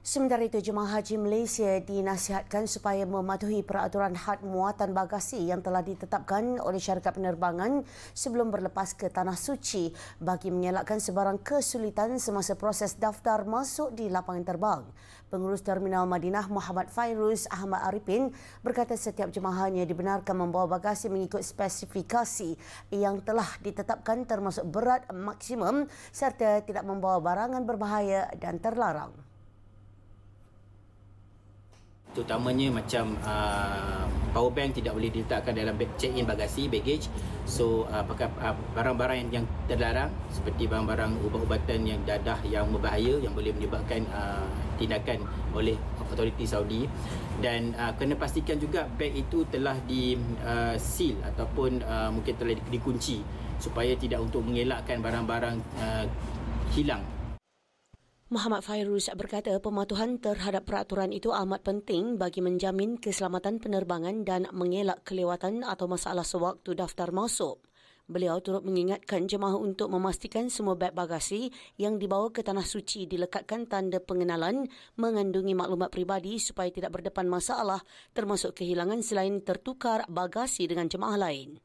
Sementara itu, jemaah haji Malaysia dinasihatkan supaya mematuhi peraturan had muatan bagasi yang telah ditetapkan oleh syarikat penerbangan sebelum berlepas ke Tanah Suci bagi mengelakkan sebarang kesulitan semasa proses daftar masuk di lapangan terbang. Pengurus Terminal Madinah Muhammad Fairuz Ahmad Arifin berkata setiap jemaahnya dibenarkan membawa bagasi mengikut spesifikasi yang telah ditetapkan termasuk berat maksimum serta tidak membawa barangan berbahaya dan terlarang. Terutamanya macam power bank tidak boleh diletakkan dalam check-in bagasi, baggage. So barang-barang yang terlarang seperti barang-barang ubat-ubatan yang dadah yang berbahaya yang boleh menyebabkan tindakan oleh otoriti Saudi. Dan kena pastikan juga beg itu telah di seal ataupun mungkin telah dikunci supaya tidak untuk mengelakkan barang-barang hilang. Muhammad Fairuz berkata pematuhan terhadap peraturan itu amat penting bagi menjamin keselamatan penerbangan dan mengelak kelewatan atau masalah sewaktu daftar masuk. Beliau turut mengingatkan jemaah untuk memastikan semua beg bagasi yang dibawa ke Tanah Suci dilekatkan tanda pengenalan mengandungi maklumat peribadi supaya tidak berdepan masalah termasuk kehilangan selain tertukar bagasi dengan jemaah lain.